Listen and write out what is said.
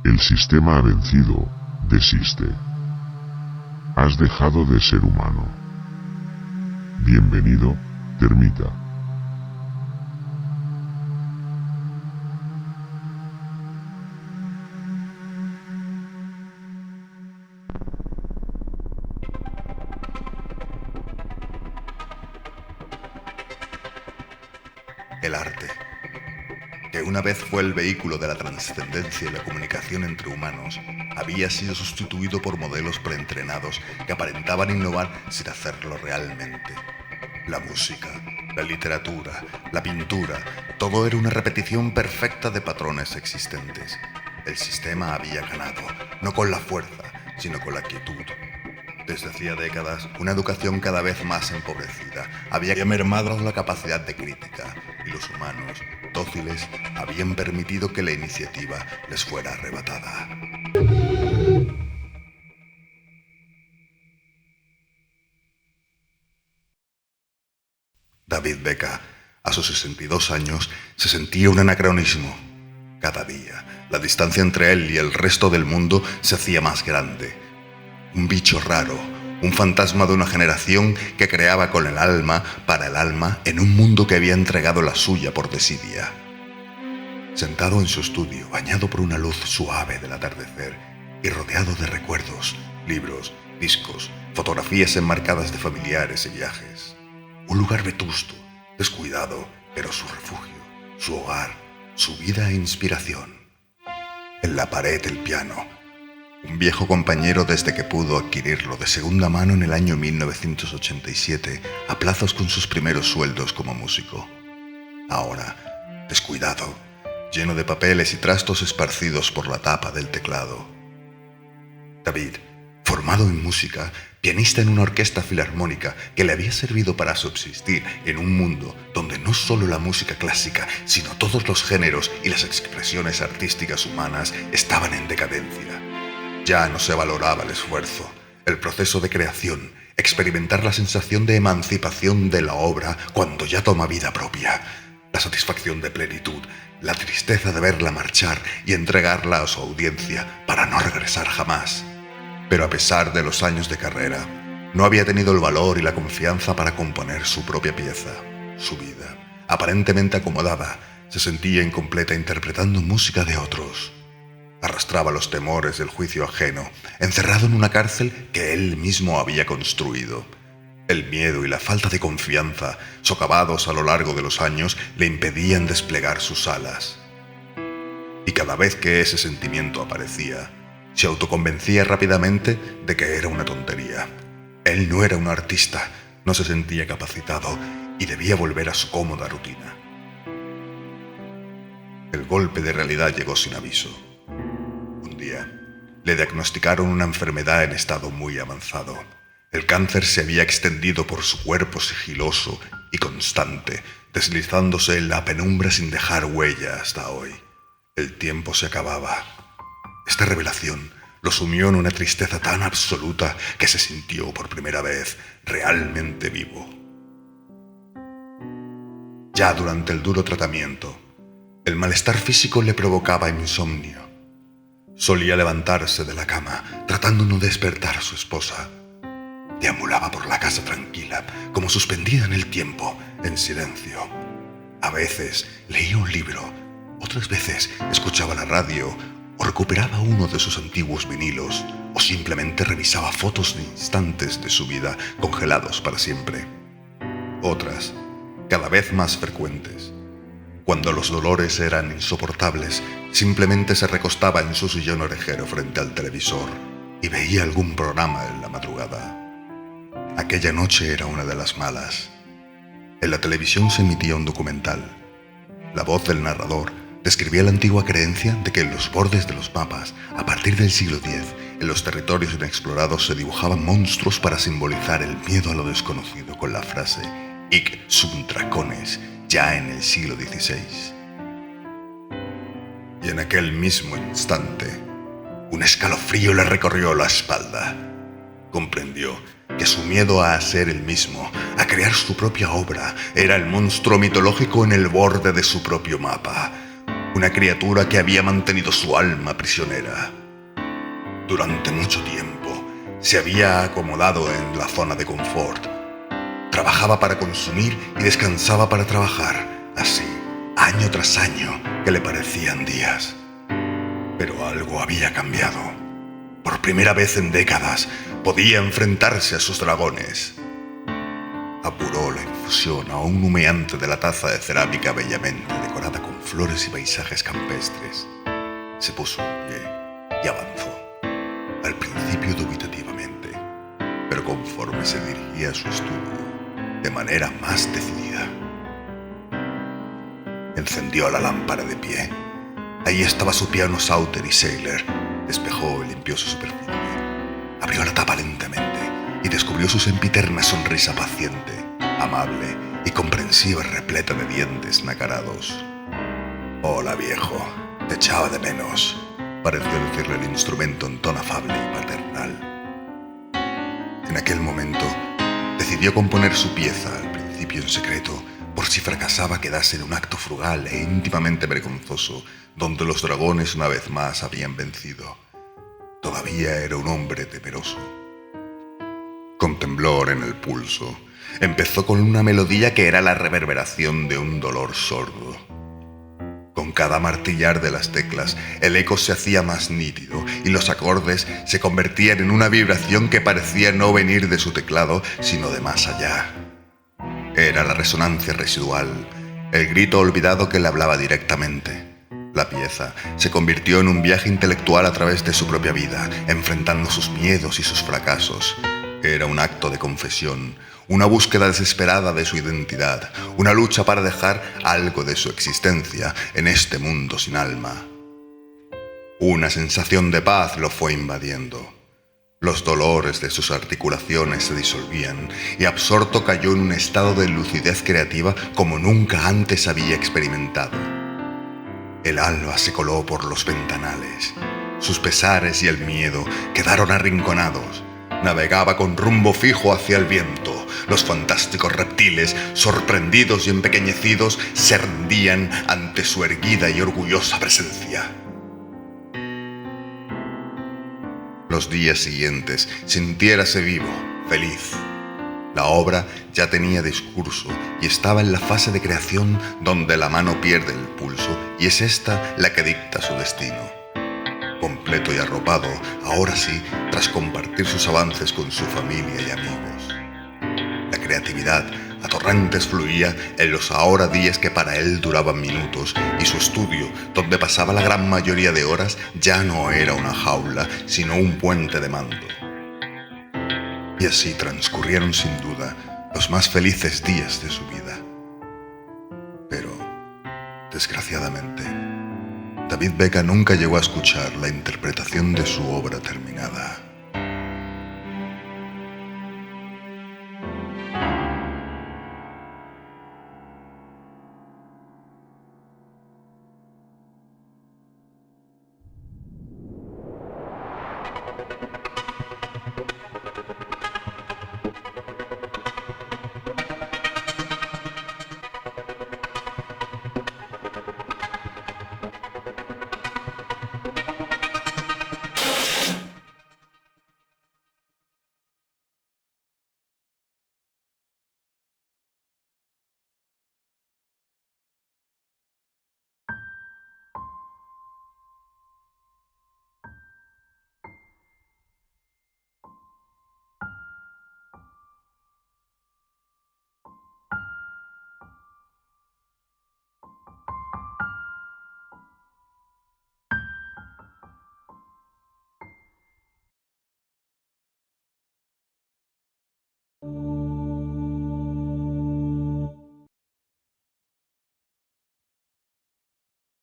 El sistema ha vencido, desiste. Has dejado de ser humano. Bienvenido, termita. El arte, que una vez fue el vehículo de la trascendencia y la comunicación entre humanos, había sido sustituido por modelos preentrenados que aparentaban innovar sin hacerlo realmente. La música, la literatura, la pintura, todo era una repetición perfecta de patrones existentes. El sistema había ganado, no con la fuerza, sino con la quietud. Desde hacía décadas, una educación cada vez más empobrecida había mermado la capacidad de crítica, y los humanos, dóciles, habían permitido que la iniciativa les fuera arrebatada. David Becca, a sus 62 años, se sentía un anacronismo. Cada día, la distancia entre él y el resto del mundo se hacía más grande. Un bicho raro, un fantasma de una generación que creaba con el alma para el alma en un mundo que había entregado la suya por desidia. Sentado en su estudio, bañado por una luz suave del atardecer y rodeado de recuerdos, libros, discos, fotografías enmarcadas de familiares y viajes. Un lugar vetusto, descuidado, pero su refugio, su hogar, su vida e inspiración. En la pared el piano, un viejo compañero desde que pudo adquirirlo de segunda mano en el año 1987, a plazos con sus primeros sueldos como músico. Ahora, descuidado, lleno de papeles y trastos esparcidos por la tapa del teclado. David, formado en música, pianista en una orquesta filarmónica que le había servido para subsistir en un mundo donde no solo la música clásica, sino todos los géneros y las expresiones artísticas humanas estaban en decadencia. Ya no se valoraba el esfuerzo, el proceso de creación, experimentar la sensación de emancipación de la obra cuando ya toma vida propia, la satisfacción de plenitud, la tristeza de verla marchar y entregarla a su audiencia para no regresar jamás. Pero a pesar de los años de carrera, no había tenido el valor y la confianza para componer su propia pieza. Su vida, aparentemente acomodada, se sentía incompleta interpretando música de otros. Arrastraba los temores del juicio ajeno, encerrado en una cárcel que él mismo había construido. El miedo y la falta de confianza, socavados a lo largo de los años, le impedían desplegar sus alas. Y cada vez que ese sentimiento aparecía, se autoconvencía rápidamente de que era una tontería. Él no era un artista, no se sentía capacitado y debía volver a su cómoda rutina. El golpe de realidad llegó sin aviso. Un día, le diagnosticaron una enfermedad en estado muy avanzado. El cáncer se había extendido por su cuerpo sigiloso y constante, deslizándose en la penumbra sin dejar huella hasta hoy. El tiempo se acababa. Esta revelación lo sumió en una tristeza tan absoluta que se sintió por primera vez realmente vivo. Ya durante el duro tratamiento, el malestar físico le provocaba insomnio. Solía levantarse de la cama, tratando no despertar a su esposa. Deambulaba por la casa tranquila, como suspendida en el tiempo, en silencio. A veces leía un libro, otras veces escuchaba la radio o recuperaba uno de sus antiguos vinilos, o simplemente revisaba fotos de instantes de su vida congelados para siempre. Otras, cada vez más frecuentes, cuando los dolores eran insoportables, simplemente se recostaba en su sillón orejero frente al televisor y veía algún programa en la madrugada. Aquella noche era una de las malas. En la televisión se emitía un documental. La voz del narrador describía la antigua creencia de que en los bordes de los mapas, a partir del siglo X, En los territorios inexplorados se dibujaban monstruos para simbolizar el miedo a lo desconocido con la frase «Hic sunt dracones», ya en el siglo XVI. Y en aquel mismo instante, un escalofrío le recorrió la espalda. Comprendió que su miedo a ser el mismo, a crear su propia obra, era el monstruo mitológico en el borde de su propio mapa, una criatura que había mantenido su alma prisionera. Durante mucho tiempo se había acomodado en la zona de confort. Trabajaba para consumir y descansaba para trabajar, así, año tras año, que le parecían días. Pero algo había cambiado. Por primera vez en décadas, podía enfrentarse a sus dragones. Apuró la infusión aún humeante de la taza de cerámica bellamente decorada con flores y paisajes campestres. Se puso en pie y avanzó, al principio dubitativamente, pero conforme se dirigía a su estudio, de manera más decidida. Encendió la lámpara de pie. Ahí estaba su piano Sauter y Sailor. Despejó y limpió su superficie. Abrió la tapa lentamente y descubrió su sempiterna sonrisa paciente, amable y comprensiva, repleta de dientes nacarados. «Hola, viejo, te echaba de menos», pareció decirle el instrumento en tono afable y paternal. En aquel momento, decidió componer su pieza, al principio en secreto, por si fracasaba quedase en un acto frugal e íntimamente vergonzoso, donde los dragones una vez más habían vencido. Todavía era un hombre temeroso. Con temblor en el pulso, empezó con una melodía que era la reverberación de un dolor sordo. Con cada martillar de las teclas, el eco se hacía más nítido y los acordes se convertían en una vibración que parecía no venir de su teclado, sino de más allá. Era la resonancia residual, el grito olvidado que le hablaba directamente. La pieza se convirtió en un viaje intelectual a través de su propia vida, enfrentando sus miedos y sus fracasos. Era un acto de confesión, una búsqueda desesperada de su identidad, una lucha para dejar algo de su existencia en este mundo sin alma. Una sensación de paz lo fue invadiendo. Los dolores de sus articulaciones se disolvían y absorto cayó en un estado de lucidez creativa como nunca antes había experimentado. El alba se coló por los ventanales. Sus pesares y el miedo quedaron arrinconados. Navegaba con rumbo fijo hacia el viento. Los fantásticos reptiles, sorprendidos y empequeñecidos, se rendían ante su erguida y orgullosa presencia. Los días siguientes sintiérase vivo, feliz. La obra ya tenía discurso y estaba en la fase de creación donde la mano pierde el pulso y es esta la que dicta su destino. Completo y arropado, ahora sí, tras compartir sus avances con su familia y amigos. La creatividad a torrentes fluía en los ahora días que para él duraban minutos, y su estudio, donde pasaba la gran mayoría de horas, ya no era una jaula, sino un puente de mando. Y así transcurrieron sin duda los más felices días de su vida. Pero, desgraciadamente, David Becca nunca llegó a escuchar la interpretación de su obra terminada.